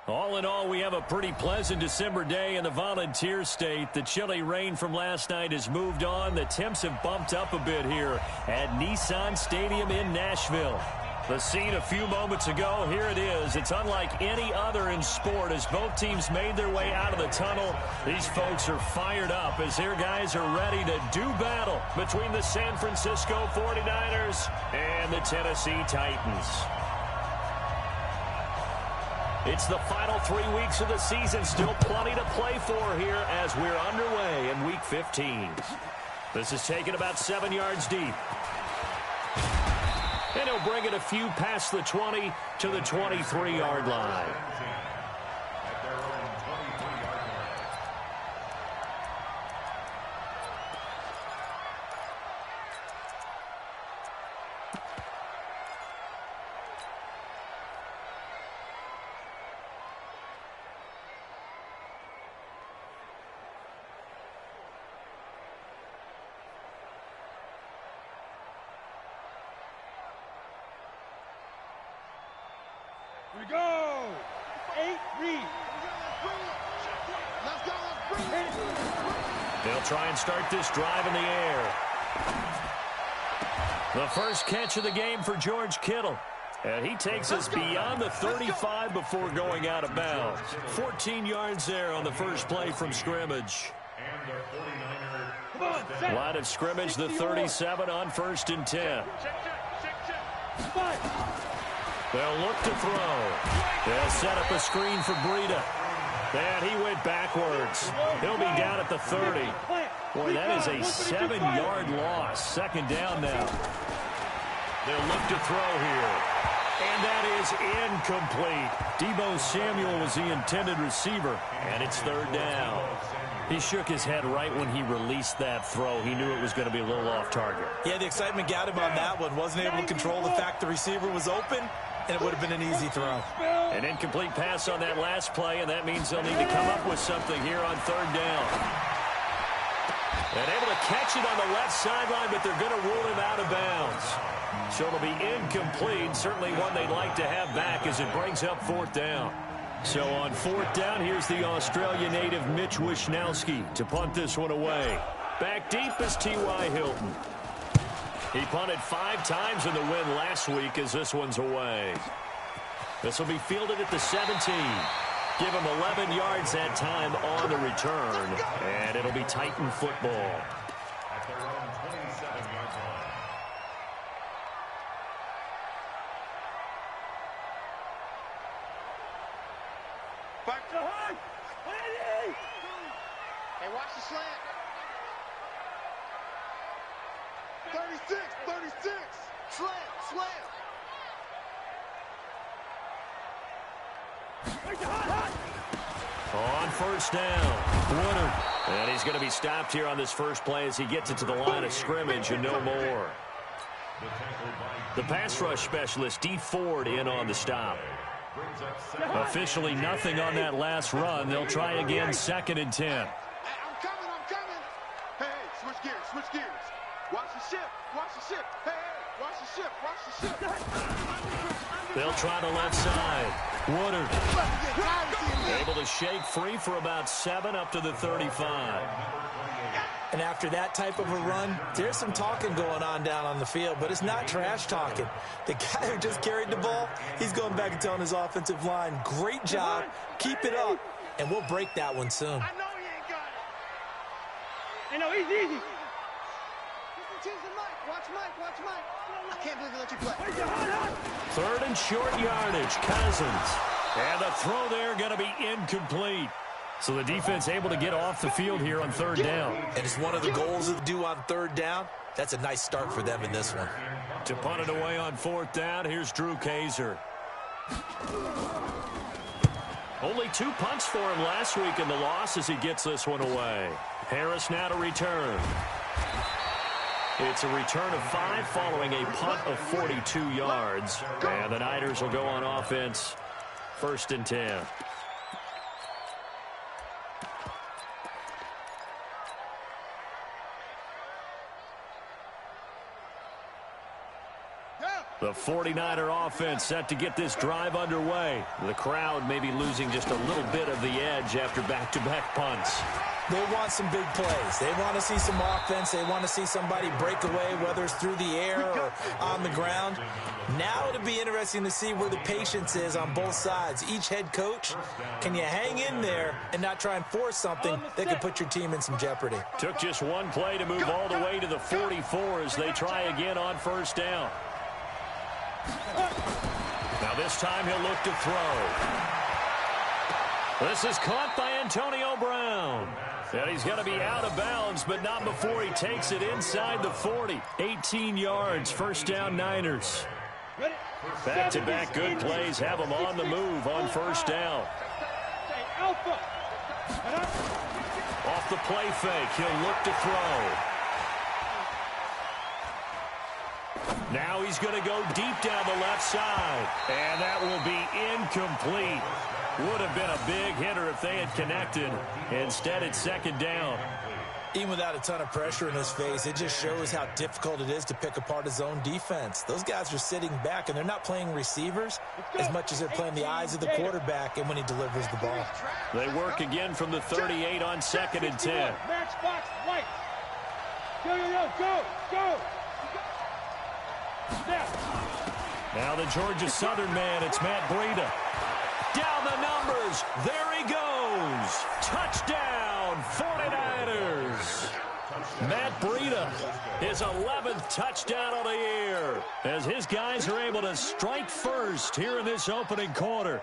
All in all, we have a pretty pleasant December day in the Volunteer State. The chilly rain from last night has moved on. The temps have bumped up a bit here at Nissan Stadium in Nashville. The scene a few moments ago, here it is. It's unlike any other in sport as both teams made their way out of the tunnel. These folks are fired up as their guys are ready to do battle between the San Francisco 49ers and the Tennessee Titans. It's the final 3 weeks of the season. Still plenty to play for here as we're underway in Week 15. This is taken about 7 yards deep. And he'll bring it a few past the 20 to the 23-yard line. Here we go. 8, read. Let's go. They'll try and start this drive in the air. The first catch of the game for George Kittle. And he takes us beyond the 35 before going out of bounds. 14 yards there on the first play from scrimmage. Line of scrimmage, the 37 on 1st and 10. They'll look to throw. They'll set up a screen for Breida. And he went backwards. He'll be down at the 30. Boy, that is a 7-yard loss. Second down now. They'll look to throw here. And that is incomplete. Deebo Samuel was the intended receiver. And it's 3rd down. He shook his head right when he released that throw. He knew it was going to be a little off target. Yeah, the excitement got him on that one. Wasn't able to control the fact the receiver was open, and it would have been an easy throw. An incomplete pass on that last play, and that means they'll need to come up with something here on 3rd down. And able to catch it on the left sideline, but they're going to rule him out of bounds. So it'll be incomplete, certainly one they'd like to have back as it brings up 4th down. So on 4th down, here's the Australia native Mitch Wishnowsky to punt this one away. Back deep is T.Y. Hilton. He punted 5 times in the win last week as this one's away. This will be fielded at the 17. Give him 11 yards that time on the return. And it'll be Titan football. At their own 27-yard line. Back to high. Hey, watch the slant. 36. Slam. On 1st down, Woodard. And he's going to be stopped here on this first play as he gets it to the line of scrimmage and no more. The pass rush specialist, D. Ford, in on the stop. Officially nothing on that last run. They'll try again 2nd and 10. I'm coming. Hey, switch gears. Watch the ship. Hey, watch the ship. They'll try the left side. Woodard able to shake free for about 7 up to the 35. And after that type of a run, there's some talking going on down on the field, but it's not trash talking. The guy who just carried the ball, he's going back and telling his offensive line, great job, keep it up, and we'll break that one soon. I know he ain't got it. I know he's easy. Watch Mike. I can't believe they let you play. 3rd and short yardage, Cousins. And the throw there going to be incomplete. So the defense able to get off the field here on 3rd down. And it's one of the goals to do on 3rd down. That's a nice start for them in this one. To punt it away on 4th down, here's Drew Kaiser. Only 2 punts for him last week in the loss as he gets this one away. Harris now to return. It's a return of 5 following a punt of 42 yards. And the Niners will go on offense 1st and 10. Yeah. The 49er offense set to get this drive underway. The crowd may be losing just a little bit of the edge after back-to-back punts. They want some big plays. They want to see some offense. They want to see somebody break away, whether it's through the air or on the ground. Now it'll be interesting to see where the patience is on both sides. Each head coach, can you hang in there and not try and force something that could put your team in some jeopardy? Took just one play to move all the way to the 44 as they try again on first down. Now this time he'll look to throw. This is caught by Antonio Brown. And he's going to be out of bounds, but not before he takes it inside the 40. 18 yards, first down Niners. Back-to-back good plays have them on the move on first down. Off the play fake, he'll look to throw. Now he's going to go deep down the left side. And that will be incomplete. Would have been a big hitter if they had connected. Instead, it's second down. Even without a ton of pressure in his face, it just shows how difficult it is to pick apart his own defense. Those guys are sitting back, and they're not playing receivers as much as they're playing the eyes of the quarterback and when he delivers the ball. They work again from the 38 on 2nd and 10. Match box, right. Go. Now the Georgia Southern man, it's Matt Breida. Down the numbers. There he goes. Touchdown, 49ers. Matt Breida, his 11th touchdown of the year, as his guys are able to strike first here in this opening quarter.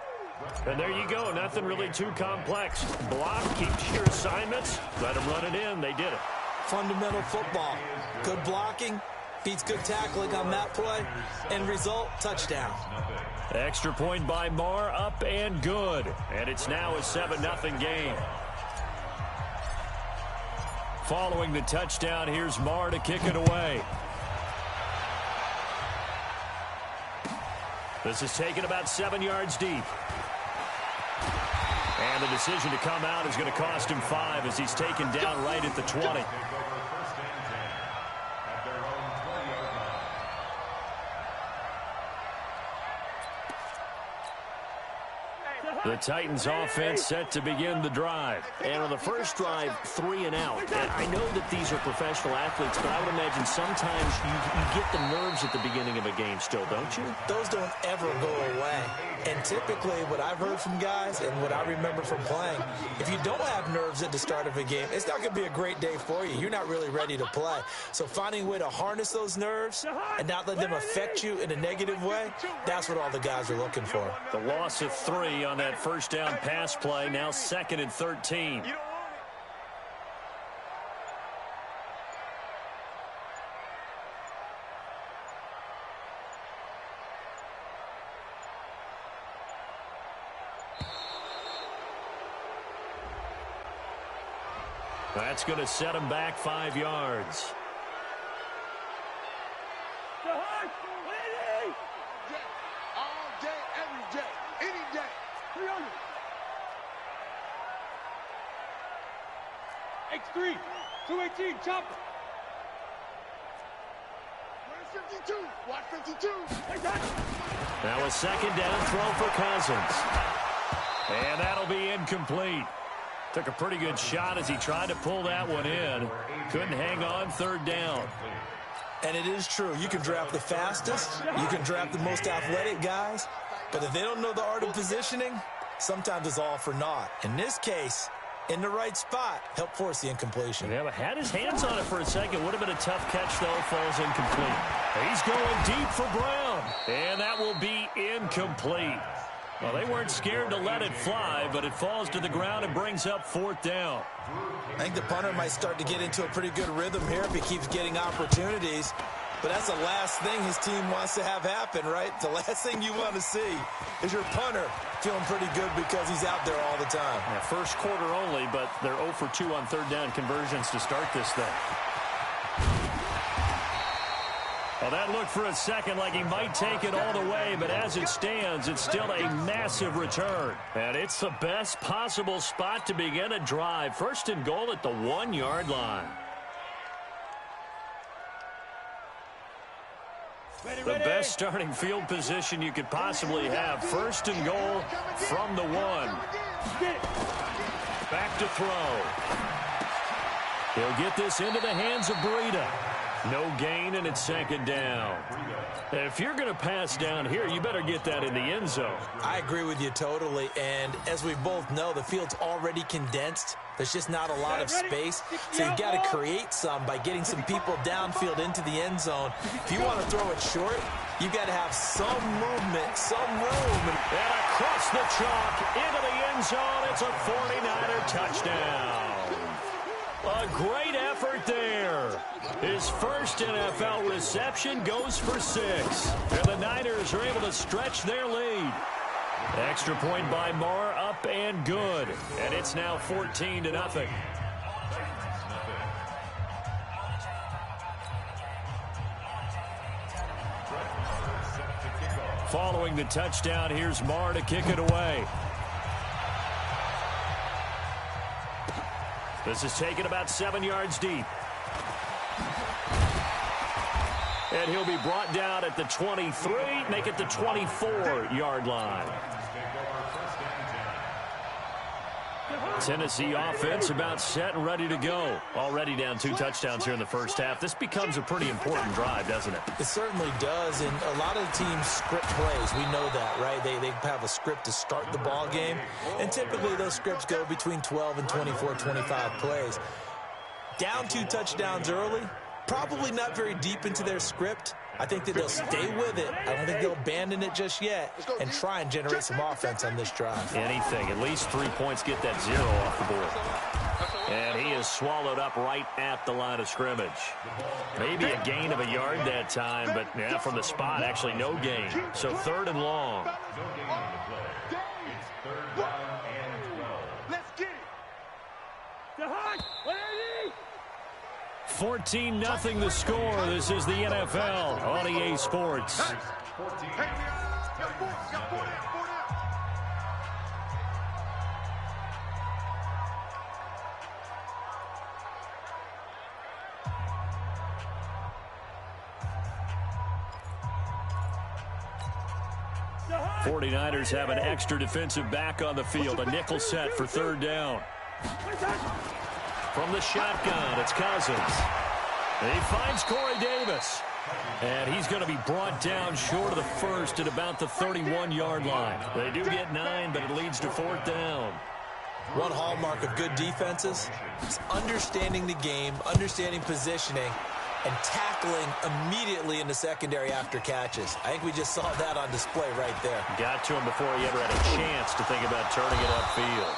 And there you go. Nothing really too complex. Block, keep your assignments. Let them run it in. They did it. Fundamental football. Good blocking. Beats good tackling on that play. End result, touchdown. Extra point by Marr, up and good. And it's now a 7-0 game. Following the touchdown, here's Marr to kick it away. This is taken about 7 yards deep. And the decision to come out is going to cost him 5 as he's taken down right at the 20. The Titans offense set to begin the drive. And on the first drive, 3 and out. And I know that these are professional athletes, but I would imagine sometimes you get the nerves at the beginning of a game still, don't you? Those don't ever go away. And typically what I've heard from guys and what I remember from playing, if you don't have nerves at the start of a game, it's not going to be a great day for you. You're not really ready to play. So finding a way to harness those nerves and not let them affect you in a negative way, that's what all the guys are looking for. The loss of 3 on that first down pass play, now 2nd and 13. That's going to set him back 5 yards. All day, every day, any day. X3, 218, chopper. Where's 52? Watch 52. Now a second down throw for Cousins. And that'll be incomplete. Took a pretty good shot as he tried to pull that one in. Couldn't hang on, 3rd down. And it is true. You can draft the fastest. You can draft the most athletic guys. But if they don't know the art of positioning, sometimes it's all for naught. In this case, in the right spot, help force the incompletion. Yeah, but had his hands on it for a second. Would have been a tough catch, though. Falls incomplete. He's going deep for Brown. And that will be incomplete. Well, they weren't scared to let it fly, but it falls to the ground and brings up 4th down. I think the punter might start to get into a pretty good rhythm here if he keeps getting opportunities. But that's the last thing his team wants to have happen, right? The last thing you want to see is your punter feeling pretty good because he's out there all the time. Yeah, first quarter only, but they're 0 for 2 on 3rd down conversions to start this thing. Well, that looked for a second like he might take it all the way, but as it stands, it's still a massive return. And it's the best possible spot to begin a drive. 1st and goal at the 1-yard line. The best starting field position you could possibly have. 1st and goal from the 1. Back to throw. He'll get this into the hands of Breida. No gain, and it's 2nd down. If you're going to pass down here, you better get that in the end zone. I agree with you totally, and as we both know, the field's already condensed. There's just not a lot of space, so you've got to create some by getting some people downfield into the end zone. If you want to throw it short, you've got to have some movement, some room. And across the chalk, into the end zone, it's a 49er touchdown. A great effort there. His first NFL reception goes for 6. And the Niners are able to stretch their lead. Extra point by Marr, up and good. And it's now 14-0. Following the touchdown, here's Marr to kick it away. This is taken about 7 yards deep. And he'll be brought down at the 23, make it the 24-yard line. Tennessee offense about set and ready to go. Already down 2 touchdowns here in the first half. This becomes a pretty important drive, doesn't it? It certainly does, and a lot of the teams script plays. We know that, right? They have a script to start the ball game, and typically those scripts go between 12 and 24, 25 plays. Down 2 touchdowns early, probably not very deep into their script. I think that they'll stay with it. I don't think they'll abandon it just yet and try and generate some offense on this drive. Anything. At least 3 points, get that 0 off the board. And he is swallowed up right at the line of scrimmage. Maybe a gain of a yard that time, but yeah, from the spot, actually no gain. So 3rd and long. 14-0 the score. This is the NFL on EA Sports. The 49ers have an extra defensive back on the field. A nickel set for 3rd down. From the shotgun, it's Cousins. He finds Corey Davis. And he's going to be brought down short of the first at about the 31-yard line. They do get 9, but it leads to 4th down. One hallmark of good defenses is understanding the game, understanding positioning, and tackling immediately in the secondary after catches. I think we just saw that on display right there. Got to him before he ever had a chance to think about turning it upfield.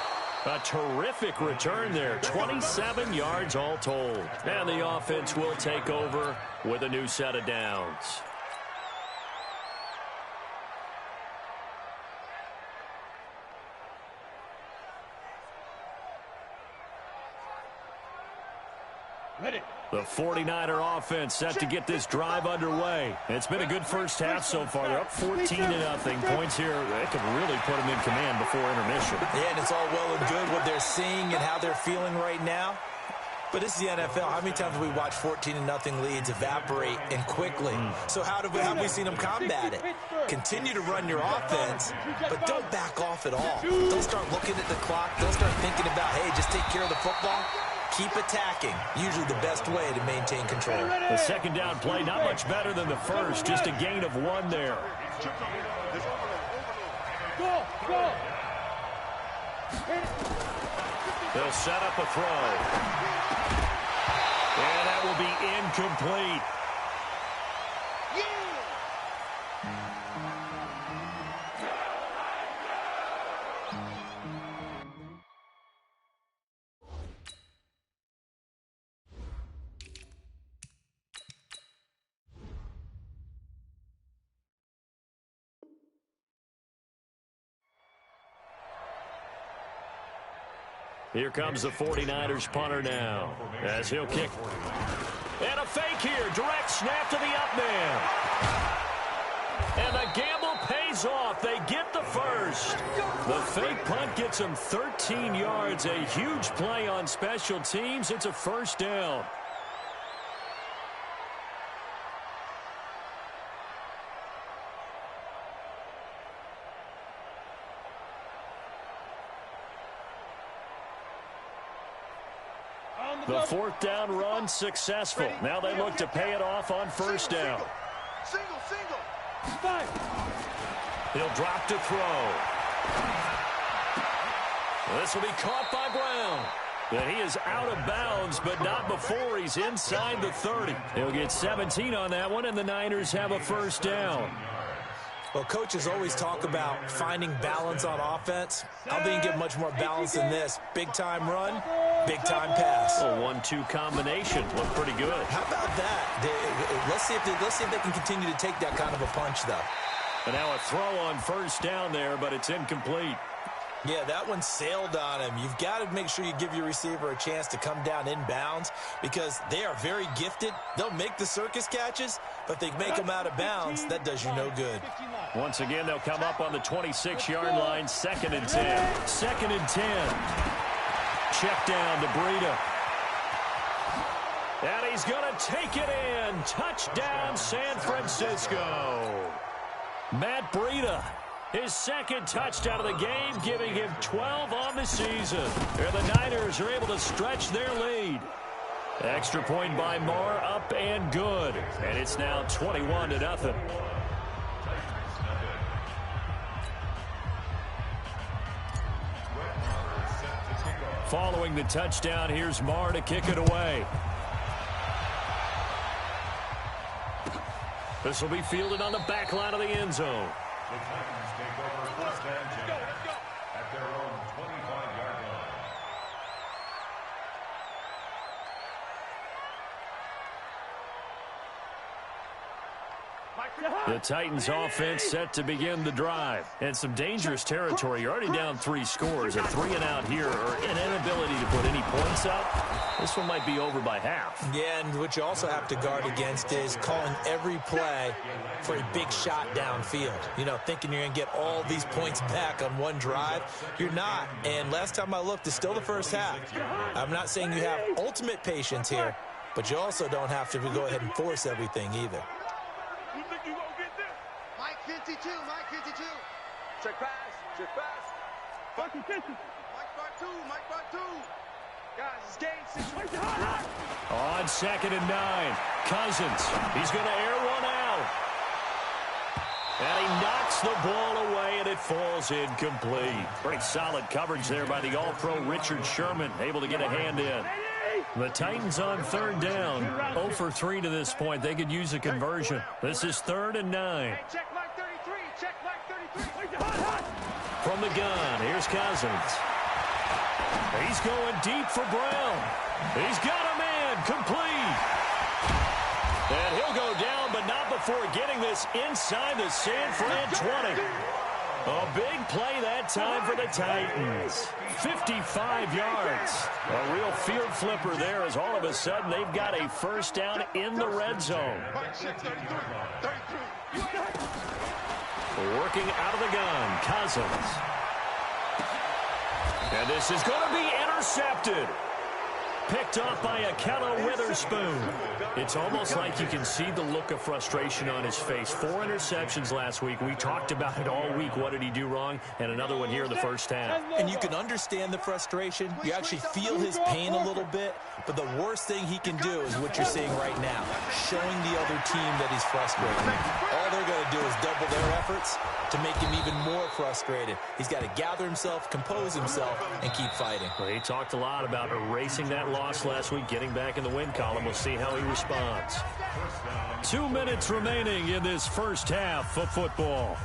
A terrific return there, 27 yards all told. And the offense will take over with a new set of downs. Ready. The 49er offense set to get this drive underway. It's been a good first half so far. They're up 14-0. Points here, they could really put them in command before intermission. Yeah, and it's all well and good what they're seeing and how they're feeling right now. But this is the NFL. How many times have we watched 14-0 leads evaporate and quickly? So how have we seen them combat it? Continue to run your offense, but don't back off at all. Don't start looking at the clock. Don't start thinking about, hey, just take care of the football. Keep attacking. Usually the best way to maintain control. The 2nd down play, not much better than the first. Just a gain of 1 there. Go. They'll set up a throw. And that will be incomplete. Here comes the 49ers punter now as he'll kick. And a fake here. Direct snap to the up man. And the gamble pays off. They get the first. The fake punt gets them 13 yards. A huge play on special teams. It's a 1st down. The fourth down run successful. Now they look to pay it off on first down. Single. He'll drop to throw. This will be caught by Brown. And he is out of bounds, but not before he's inside the 30. He'll get 17 on that one, and the Niners have a first down. Well, coaches always talk about finding balance on offense. I don't think you get much more balance than this. Big-time run, big-time pass. A 1-2 combination. Looked pretty good. How about that? Let's see if they can continue to take that kind of a punch, though. And now a throw on first down there, but it's incomplete. Yeah, that one sailed on him. You've got to make sure you give your receiver a chance to come down inbounds because they are very gifted. They'll make the circus catches, but if they make them out of bounds, that does you no good. Once again, they'll come up on the 26-yard line, 2nd and 10. 2nd and 10. Check down to Breida. And he's going to take it in. Touchdown, San Francisco. Matt Breida. His second touchdown of the game, giving him 12 on the season. And the Niners are able to stretch their lead. Extra point by Moore, up and good. And it's now 21-0. Following the touchdown, here's Moore to kick it away. This will be fielded on the back line of the end zone. The Titans take over first and 10 at their own 25-yard line. The Titans offense set to begin the drive. And some dangerous territory. You're already down 3 scores. A 3-and-out here or an inability to put any points up. This one might be over by half. Yeah, and what you also have to guard against is calling every play for a big shot downfield. You know, thinking you're going to get all these points back on one drive. You're not. And last time I looked, it's still the first half. I'm not saying you have ultimate patience here, but you also don't have to go ahead and force everything either. Mike 52. Check pass. Fucking kitchen. Mike bar two. Guys, it's game situation. On 2nd and 9, Cousins. He's going to air one out. And he knocks the ball away, and it falls incomplete. Pretty solid coverage there by the All-Pro Richard Sherman, able to get a hand in. The Titans on 3rd down, 0 for 3 to this point. They could use a conversion. This is 3rd and 9. Hey, check Mike 33. From the gun, here's Cousins. He's going deep for Brown. He's got a man, complete. And he'll go down, but not before getting this inside the San Fran 20. A big play that time for the Titans. 55 yards. A real field flipper there as all of a sudden they've got a first down in the red zone. Working out of the gun, Cousins. And this is going to be intercepted. Picked off by Akello Witherspoon. It's almost like you can see the look of frustration on his face. 4 interceptions last week. We talked about it all week. What did he do wrong? And another one here in the first half. And you can understand the frustration. You actually feel his pain a little bit. But the worst thing he can do is what you're seeing right now, showing the other team that he's frustrated. All they're going to do is double their efforts to make him even more frustrated. He's got to gather himself, compose himself, and keep fighting. Well, he talked a lot about erasing that loss last week, getting back in the win column. We'll see how he responds. 2 minutes remaining in this first half of football.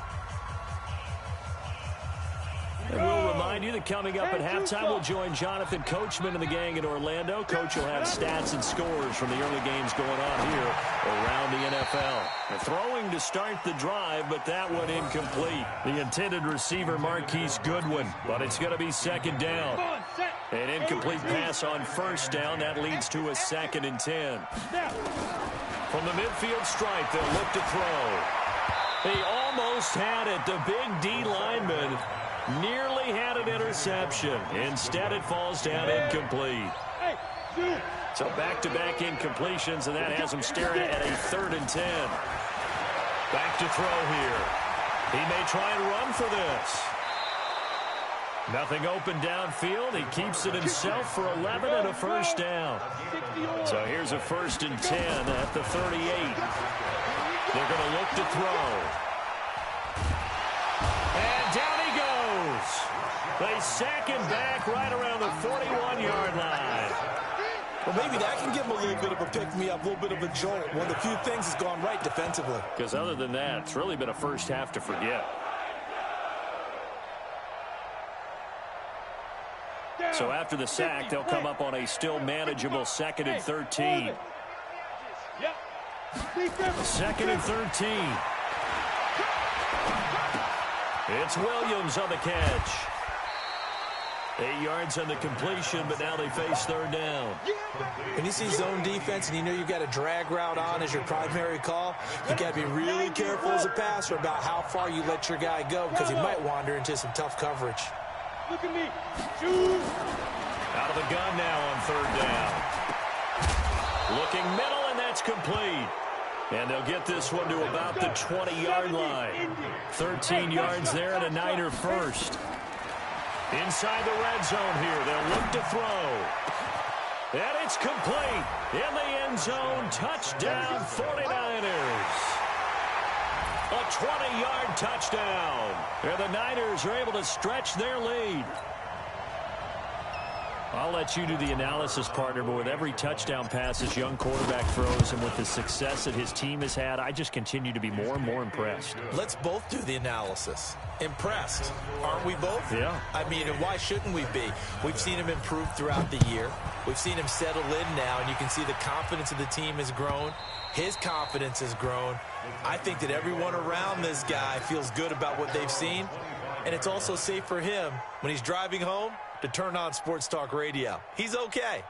And we'll remind you that coming up at halftime, we'll join Jonathan Coachman and the gang in Orlando. Coach will have stats and scores from the early games going on here around the NFL. And throwing to start the drive, but that one incomplete. The intended receiver, Marquise Goodwin, but it's going to be 2nd down. An incomplete pass on first down. That leads to a 2nd and 10. From the midfield stripe, they'll look to throw. He almost had it. The big D lineman nearly had an interception. Instead, it falls down incomplete. So back-to-back incompletions, and that has him staring at a 3rd and 10. Back to throw here. He may try and run for this. Nothing open downfield. He keeps it himself for 11 and a first down. So here's a 1st and 10 at the 38. They're going to look to throw. And down he goes. They sack him back right around the 41-yard line. Well, maybe that can give him a little bit of a pick-me-up, a little bit of a jolt. One of the few things has gone right defensively. Because other than that, it's really been a first half to forget. So after the sack, they'll come up on a still manageable 2nd and 13. 2nd and 13. It's Williams on the catch. 8 yards on the completion, but now they face 3rd down. When you see zone defense and you know you've got a drag route on as your primary call, you got to be really careful as a passer about how far you let your guy go because he might wander into some tough coverage. Look at me. Shoot. Out of the gun now on 3rd down. Looking middle, and that's complete. And they'll get this one to about the 20-yard line. 13 yards there and a Niner first. Inside the red zone here, they'll look to throw. And it's complete. In the end zone, touchdown 49ers. A 20-yard touchdown. And the Niners are able to stretch their lead. I'll let you do the analysis, partner, but with every touchdown pass this young quarterback throws and with the success that his team has had, I just continue to be more and more impressed. Let's both do the analysis. Impressed. Aren't we both? Yeah. I mean, and why shouldn't we be? We've seen him improve throughout the year. We've seen him settle in now, and you can see the confidence of the team has grown. His confidence has grown. I think that everyone around this guy feels good about what they've seen, and it's also safe for him when he's driving home to turn on Sports Talk Radio. He's okay.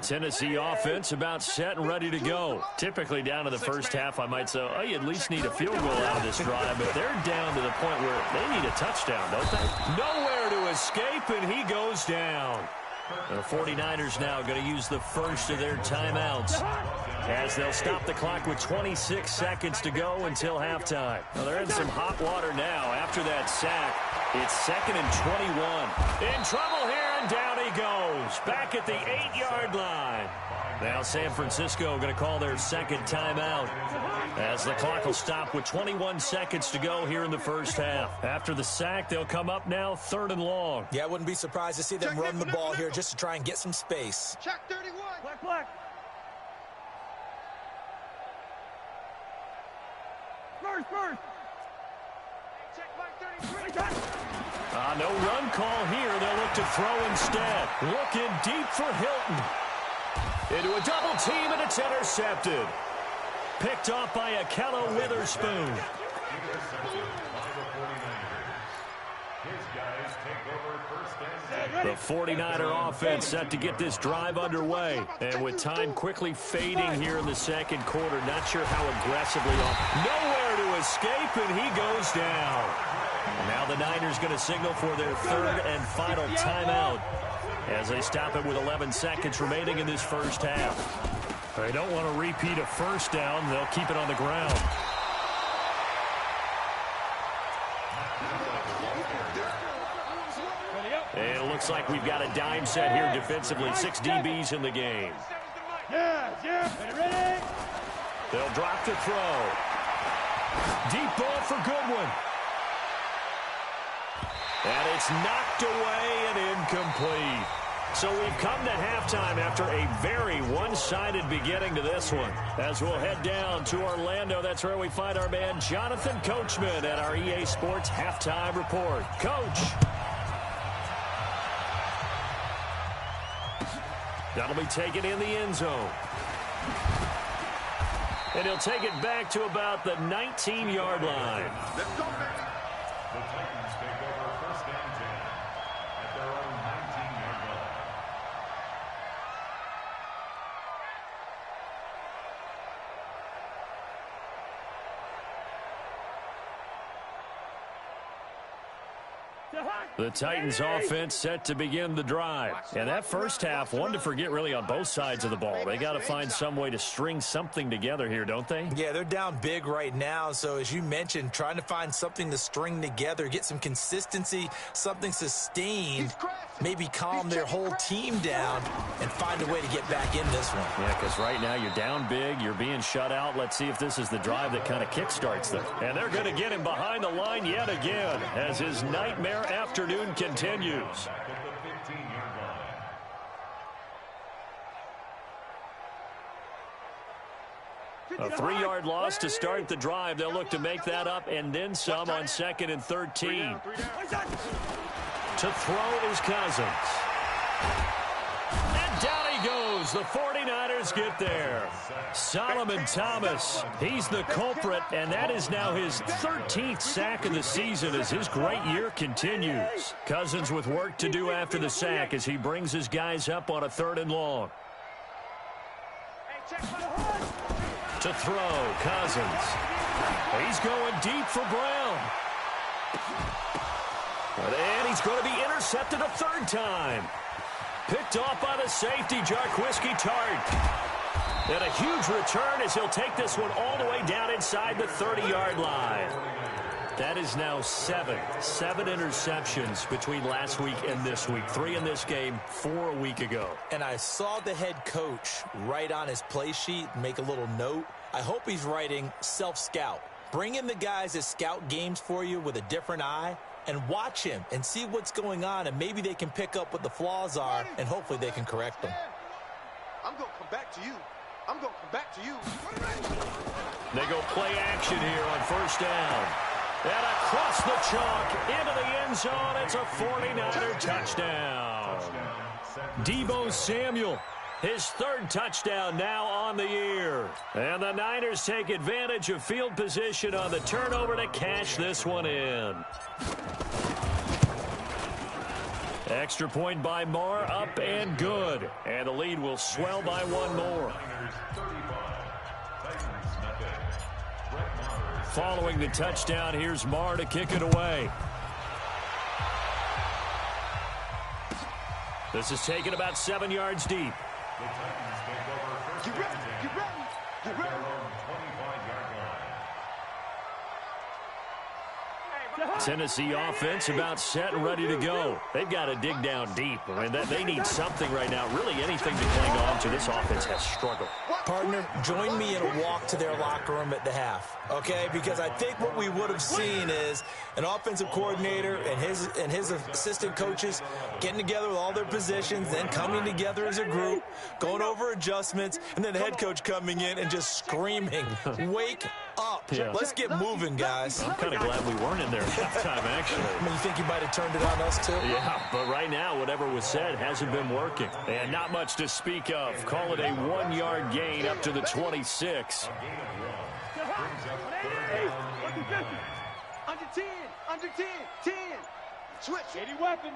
Tennessee offense about set and ready to go. Typically down to the first half, I might say, oh, you at least need a field goal out of this drive, but they're down to the point where they need a touchdown, don't they? Nowhere to escape, and he goes down. The 49ers now going to use the first of their timeouts as they'll stop the clock with 26 seconds to go until halftime. Well, they're in some hot water now after that sack. It's 2nd and 21. In trouble here, and down he goes. Back at the 8-yard line. Now San Francisco going to call their second timeout as the clock will stop with 21 seconds to go here in the first half. After the sack, they'll come up now 3rd and long. Yeah, I wouldn't be surprised to see them run the ball here just to try and get some space. Check 31. Black. First. Check Mike 33. No run call here. They'll look to throw instead. Looking deep for Hilton. Into a double team, and it's intercepted. Picked off by Akello Witherspoon. The 49er offense set to get this drive underway. And with time quickly fading here in the second quarter, not sure how aggressively off. Nowhere to escape, and he goes down. Now the Niners going to signal for their 3rd and final timeout as they stop it with 11 seconds remaining in this first half. They don't want to repeat a first down. They'll keep it on the ground. And it looks like we've got a dime set here defensively. 6 DBs in the game. Ready? They'll drop to throw. Deep ball for Goodwin. And it's knocked away and incomplete. So we've come to halftime after a very one-sided beginning to this one. As we'll head down to Orlando, that's where we find our man Jonathan Coachman at our EA Sports Halftime Report. Coach. That'll be taken in the end zone. And he'll take it back to about the 19-yard line. Let's go, baby. The Titans take over 1st and 10 at their own 19-yard line. The Titans offense set to begin the drive. And that first half, one to forget really on both sides of the ball. They got to find some way to string something together here, don't they? Yeah, they're down big right now. So as you mentioned, trying to find something to string together, get some consistency, something sustained, maybe calm their whole team down and find a way to get back in this one. Yeah, because right now you're down big, you're being shut out. Let's see if this is the drive that kind of kickstarts them. And they're going to get him behind the line yet again as his nightmare afternoon continues. A 3-yard loss to start the drive. They'll look to make that up and then some on 2nd and 13. To throw is Cousins. And down he goes. The 49ers get there. Solomon Thomas, he's the culprit, and that is now his 13th sack of the season as his great year continues. Cousins with work to do after the sack as he brings his guys up on a 3rd and long. To throw, Cousins. He's going deep for Brown. And he's going to be intercepted a 3rd time. Picked off by the safety, Jarquiski Tart. And a huge return as he'll take this one all the way down inside the 30-yard line. That is now 7 interceptions between last week and this week. 3 in this game, 4 a week ago. And I saw the head coach write on his play sheet, make a little note. I hope he's writing self-scout. Bring in the guys that scout games for you with a different eye and watch him and see what's going on, and maybe they can pick up what the flaws are, and hopefully they can correct them. I'm going to come back to you. I'm going to come back to you. They go play action here on 1st down. And across the chalk into the end zone. It's a 49er touchdown. Deebo Samuel, his 3rd touchdown now on the year. And the Niners take advantage of field position on the turnover to cash this one in. Extra point by Marr, up and good. And the lead will swell by 1 more. Following the touchdown, here's Marr to kick it away. This is taken about 7 yards deep. Get ready, get ready, get ready. Tennessee offense about set and ready to go. They've got to dig down deep. I mean, they need something right now, really anything to cling on to. This offense has struggled. Partner, join me in a walk to their locker room at the half, okay? Because I think what we would have seen is an offensive coordinator and his assistant coaches getting together with all their positions, then coming together as a group, going over adjustments, and then the head coach coming in and just screaming, wake up. Yeah. Let's get moving, guys. I'm kind of glad we weren't in there at halftime, actually. I mean, you think you might have turned it on us, too? Yeah, but right now, whatever was said hasn't been working. And not much to speak of. Call it a 1-yard gain up to the 26. Under 10, under 10, 10. Switch. Any weapon.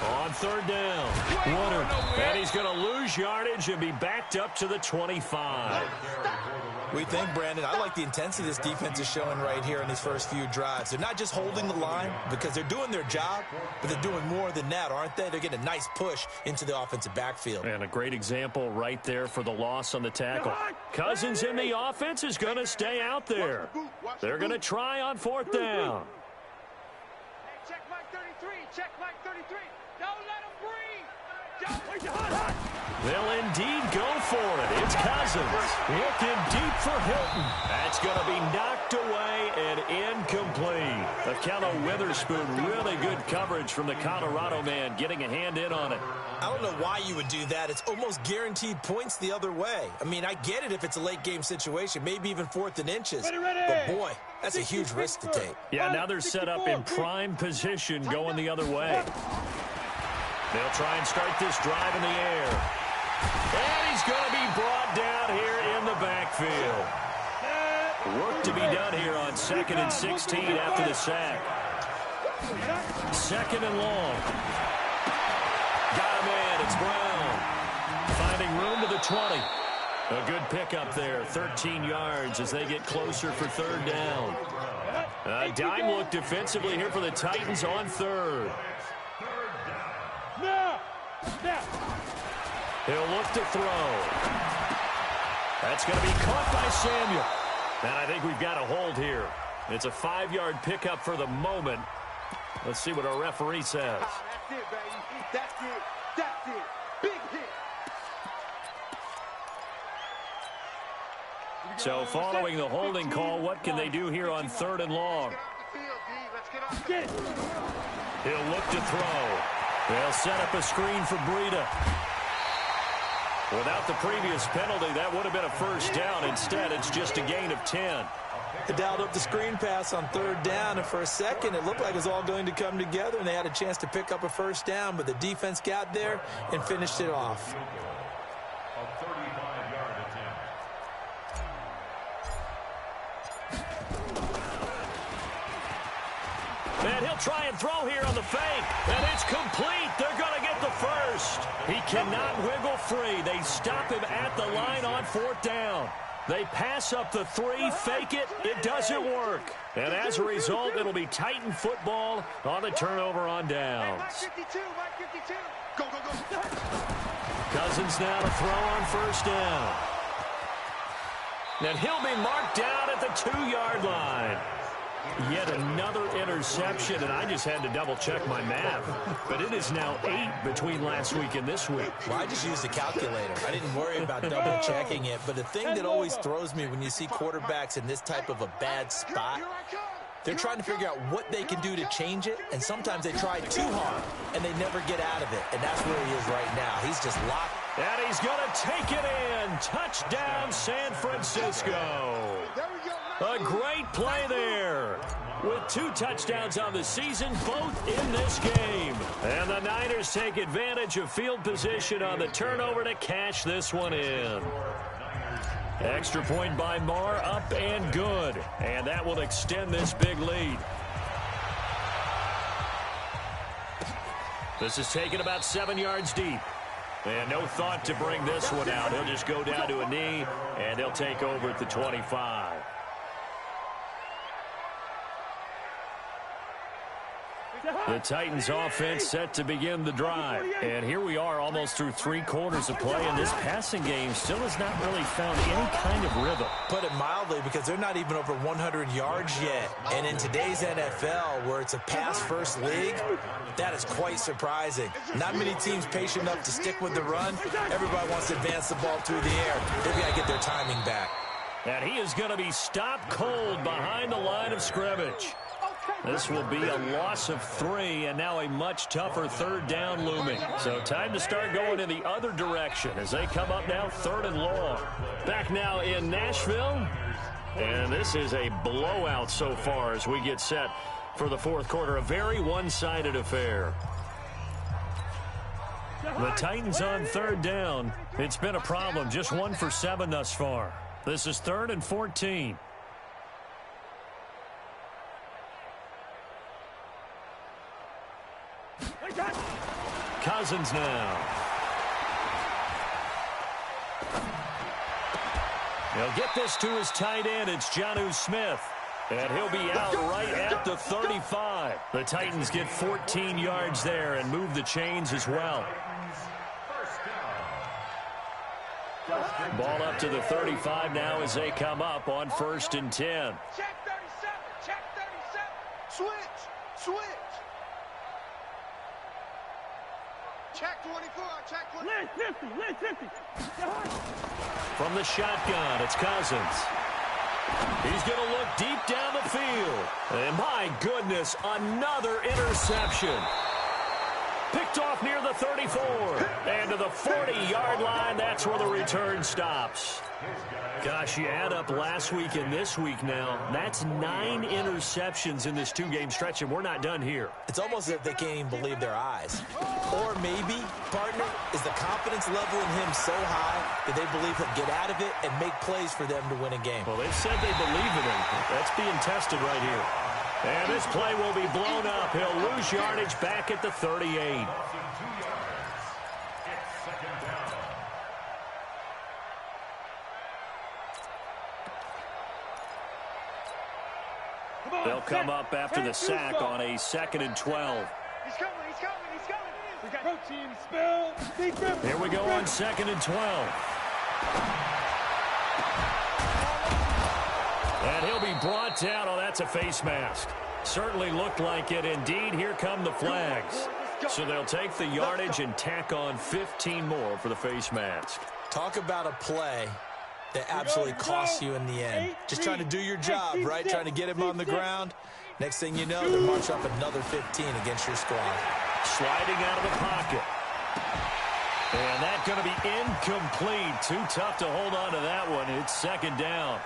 On 3rd down, Woodard, and he's going to lose yardage and be backed up to the 25. We think, Brandon, I like the intensity this defense is showing right here in these first few drives. They're not just holding the line because they're doing their job, but they're doing more than that, aren't they? They're getting a nice push into the offensive backfield. And a great example right there for the loss on the tackle. Cousins in the offense is going to stay out there. They're going to try on 4th down. Check Mike 33. Check Mike 33. Don't let him breathe. They'll indeed go for it. It's Cousins looking deep for Hilton. That's going to be knocked away and incomplete. Akello Witherspoon, really good coverage from the Colorado man, getting a hand in on it. I don't know why you would do that. It's almost guaranteed points the other way. I mean, I get it if it's a late game situation, maybe even 4th and inches. But boy, that's a huge risk to take. Yeah, now they're set up in prime position going the other way. They'll try and start this drive in the air. And he's going to be brought down here in the backfield. Work to be done here on 2nd and 16 after the sack. 2nd and long. Got him in. It's Brown. Finding room to the 20. A good pickup there. 13 yards as they get closer for 3rd down. A dime look defensively here for the Titans on third. He'll look to throw. That's going to be caught by Samuel. And I think we've got a hold here. It's a 5-yard pickup for the moment. Let's see what our referee says. That's it, baby. That's it. That's it. Big hit. So following the holding call, what can they do here on third and long? Get it. He'll look to throw. They'll set up a screen for Breida. Without the previous penalty, that would have been a first down. Instead, it's just a gain of 10. They dialed up the screen pass on third down, and for a second, it looked like it was all going to come together, and they had a chance to pick up a first down, but the defense got there and finished it off. A 35-yard attempt. And he'll try and throw here on the fake. And it's complete. They're going to get the first. He cannot wiggle free. They stop him at the line on fourth down. They pass up the 3, fake it. It doesn't work. And as a result, it'll be Titan football on the turnover on downs. Mike 52. Mike 52. Go, go, go. Cousins now to throw on first down. And he'll be marked down at the 2-yard line. Yet another interception, and I just had to double-check my math. But it is now 8 between last week and this week. Well, I just used a calculator. I didn't worry about double-checking it. But the thing that always throws me when you see quarterbacks in this type of a bad spot, they're trying to figure out what they can do to change it, and sometimes they try too hard, and they never get out of it. And that's where he is right now. He's just locked. And he's going to take it in. Touchdown, San Francisco. A great play there. With 2 touchdowns on the season, both in this game. And the Niners take advantage of field position on the turnover to cash this one in. Extra point by Marr, up and good. And that will extend this big lead. This is taken about 7 yards deep. And no thought to bring this one out. He'll just go down to a knee, and they'll take over at the 25. The Titans offense set to begin the drive. And here we are almost through 3 quarters of play, and this passing game still has not really found any kind of rhythm. Put it mildly, because they're not even over 100 yards yet. And in today's NFL, where it's a pass-first league, that is quite surprising. Not many teams patient enough to stick with the run. Everybody wants to advance the ball through the air. They've got to get their timing back. And he is going to be stopped cold behind the line of scrimmage. This will be a loss of 3, and now a much tougher third down looming. So time to start going in the other direction as they come up now 3rd and long. Back now in Nashville, and this is a blowout so far as we get set for the 4th quarter. A very one-sided affair. The Titans on 3rd down. It's been a problem, just 1 for 7 thus far. This is 3rd and 14. Cousins now. He'll get this to his tight end. It's Jonnu Smith. And he'll be out right at the 35. The Titans get 14 yards there and move the chains as well. Ball up to the 35 now as they come up on 1st and 10. Check 37. Check 37. Switch. Switch. Check 24. Check 24. From the shotgun, it's Cousins. He's going to look deep down the field. And my goodness, another interception. Picked off near the 34. And to the 40-yard line, that's where the return stops. Gosh, you add up last week and this week now, that's 9 interceptions in this 2-game stretch, and we're not done here. It's almost as if they can't even believe their eyes. Or maybe, partner, is the confidence level in him so high that they believe he'll get out of it and make plays for them to win a game. Well, they've said they believe in him. That's being tested right here. And this play will be blown up. He'll lose yardage back at the 38. They'll come up after the sack on a 2nd and 12. He's coming, he's coming, he's coming. We got protein spill. Here we go on 2nd and 12. And he'll be brought down. Oh, that's a face mask. Certainly looked like it. Indeed, here come the flags. So they'll take the yardage and tack on 15 more for the face mask. Talk about a play that absolutely costs you in the end. Just trying to do your job, right? Trying to get him on the ground. Next thing you know, they're marching up another 15 against your squad. Sliding out of the pocket. And that's going to be incomplete. Too tough to hold on to that one. It's 2nd down.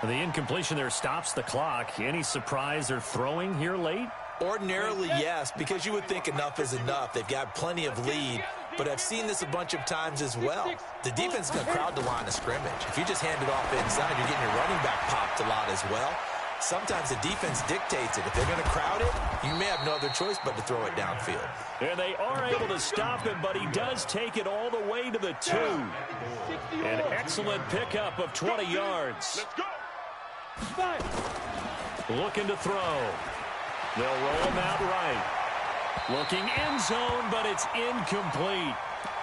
The incompletion there stops the clock. Any surprise they're throwing here late? Ordinarily, yes, because you would think enough is enough. They've got plenty of lead, but I've seen this a bunch of times as well. The defense is going to crowd the line of scrimmage. If you just hand it off inside, you're getting your running back popped a lot as well. Sometimes the defense dictates it. If they're going to crowd it, you may have no other choice but to throw it downfield. And they are able to stop him, but he does take it all the way to the 2. An excellent pickup of 20 yards. Let's go. Looking to throw. They'll roll him out right. Looking end zone, but it's incomplete.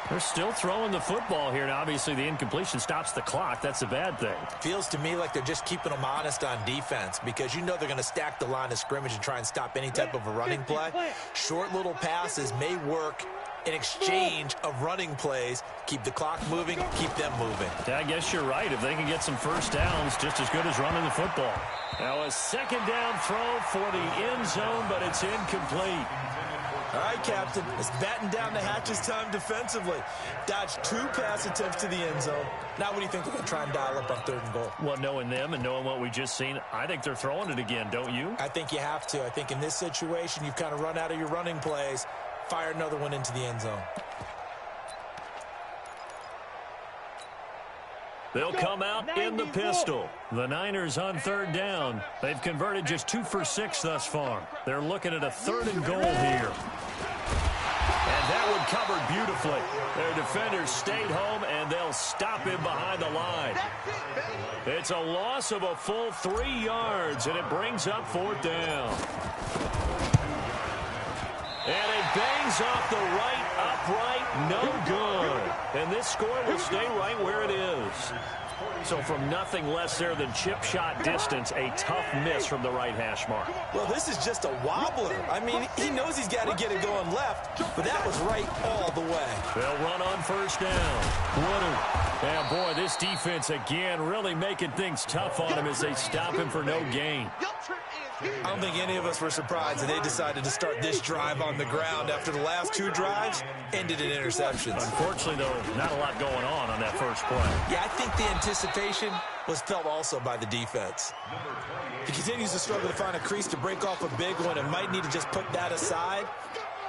They're still throwing the football here, and obviously the incompletion stops the clock. That's a bad thing. Feels to me like they're just keeping them honest on defense because you know they're going to stack the line of scrimmage and try and stop any type of a running play. Short little passes may work in exchange of running plays. Keep the clock moving, keep them moving. Yeah, I guess you're right. If they can get some first downs, just as good as running the football. Now a 2nd down throw for the end zone, but it's incomplete. All right, Captain, it's batten down the hatches time defensively. Dodged 2 pass attempts to the end zone. Now what do you think they're going to try and dial up on 3rd and goal? Well, knowing them and knowing what we just seen, I think they're throwing it again, don't you? I think you have to. I think in this situation, you've kind of run out of your running plays. Fire another one into the end zone. They'll come out in the pistol. The Niners on 3rd down. They've converted just 2 for 6 thus far. They're looking at a 3rd and goal here. And that one covered beautifully. Their defenders stayed home, and they'll stop him behind the line. It's a loss of a full 3 yards, and it brings up 4th down. And it bangs off the right upright, no good. And this score will stay right where it is. So from nothing less there than chip shot distance, a tough miss from the right hash mark. Well, this is just a wobbler. I mean, he knows he's got to get it going left, but that was right all the way. They'll run on 1st down. Woodard. And boy, this defense again really making things tough on him as they stop him for no gain. I don't think any of us were surprised that they decided to start this drive on the ground after the last 2 drives ended in interceptions. Unfortunately, though, not a lot going on that first play. Yeah, I think the anticipation was felt also by the defense. He continues to struggle to find a crease to break off a big one and might need to just put that aside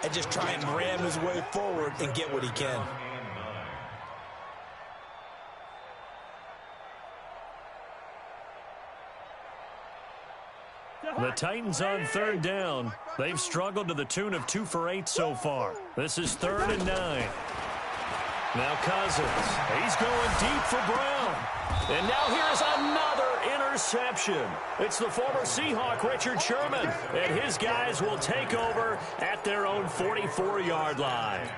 and just try and ram his way forward and get what he can. The Titans on 3rd down. They've struggled to the tune of 2 for 8 so far. This is 3rd and 9. Now Cousins. He's going deep for Brown. And now here's another interception. It's the former Seahawk, Richard Sherman. And his guys will take over at their own 44-yard line.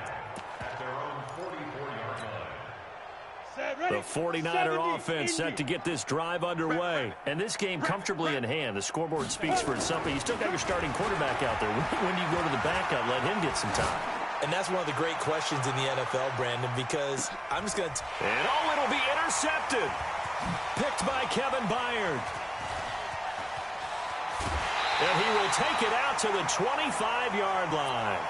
The 49er offense set to get this drive underway. And this game comfortably in hand. The scoreboard speaks for itself, but you still got your starting quarterback out there. When do you go to the backup, let him get some time? And that's one of the great questions in the NFL, Brandon, because I'm just going to... And oh, it'll be intercepted. Picked by Kevin Byard. And he will take it out to the 25-yard line.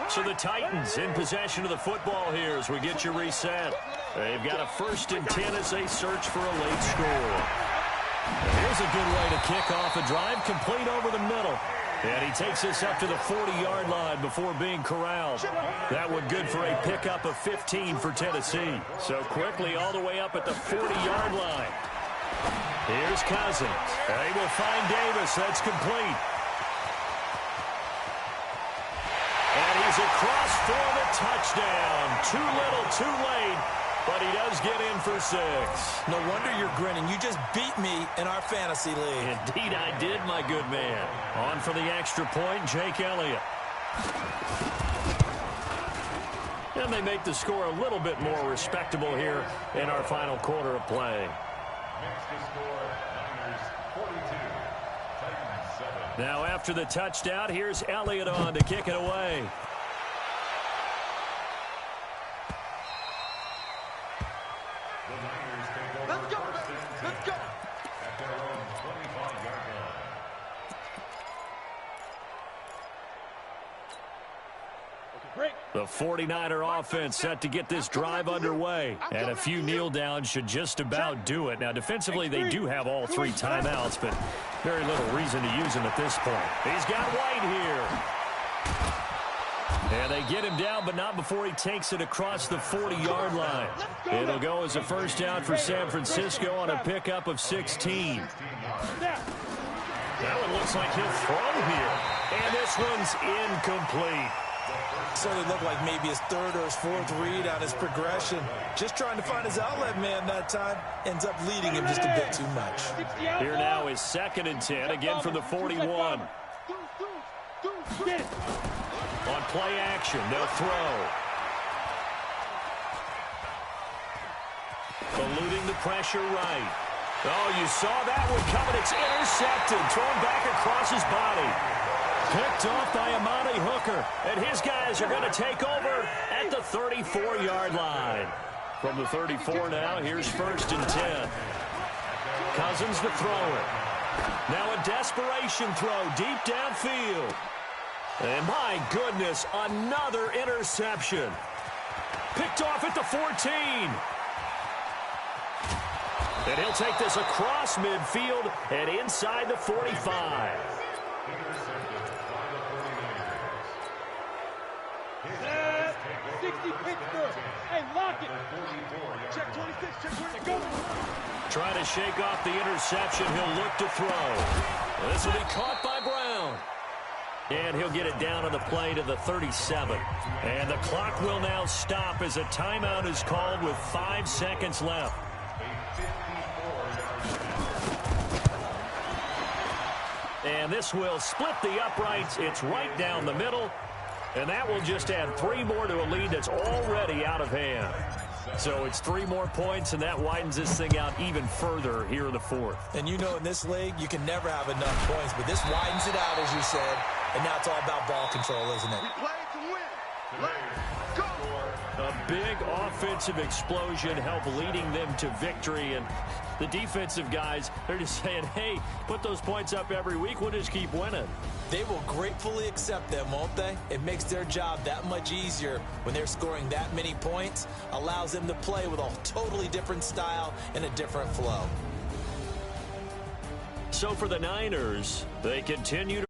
So the Titans in possession of the football here as we get you reset. They've got a 1st and 10 as they search for a late score. And here's a good way to kick off a drive, complete over the middle. And he takes us up to the 40-yard line before being corralled. That one good for a pickup of 15 for Tennessee. So quickly all the way up at the 40-yard line. Here's Cousins. They will find Davis. That's complete. And he's across for the touchdown. Too little, too late. but he does get in for 6. No wonder you're grinning. You just beat me in our fantasy league. Indeed I did, my good man. On for the extra point, Jake Elliott. And they make the score a little bit more respectable here in our final quarter of play. Next to score, Niners 42, Titans 7. Now after the touchdown, here's Elliott on to kick it away. The Niners take over Let's go, first baby. and 10 Let's go. at their own 25-yard line. The 49er offense set to get this drive underway. And a few kneel downs should just about do it. Now, defensively, they do have all 3 timeouts, but very little reason to use them at this point. He's got White here. And they get him down, but not before he takes it across the 40-yard line. It'll go as a first down for San Francisco on a pickup of 16. That one looks like he'll throw here. And this one's incomplete. Certainly looked like maybe his 3rd or his 4th read on his progression. Just trying to find his outlet man that time. Ends up leading him just a bit too much. Here now is 2nd and 10, again from the 41. On play action, they'll throw. Eluding the pressure right. Oh, you saw that one coming. It's intercepted. Thrown back across his body. Picked off by Amani Hooker. And his guys are going to take over at the 34-yard line. From the 34 now, here's 1st and 10. Cousins the thrower. Now a desperation throw deep downfield. And my goodness, another interception. Picked off at the 14. And he'll take this across midfield and inside the 45. Intercepted by the 49ers. 60 Pittsburgh. Hey, lock it. Check 26, check 26. Go. Trying to shake off the interception. He'll look to throw. This will be caught by Brown. And he'll get it down on the play to the 37. And the clock will now stop as a timeout is called with 5 seconds left. And this will split the uprights. It's right down the middle. And that will just add 3 more to a lead that's already out of hand. So it's 3 more points, and that widens this thing out even further here in the 4th. And you know in this league, you can never have enough points, but this widens it out, as you said. And now it's all about ball control, isn't it? We play to win. Let's go. A big offensive explosion helped leading them to victory. And the defensive guys, they're just saying, hey, put those points up every week. We'll just keep winning. They will gratefully accept them, won't they? It makes their job that much easier when they're scoring that many points. Allows them to play with a totally different style and a different flow. So for the Niners, they continue to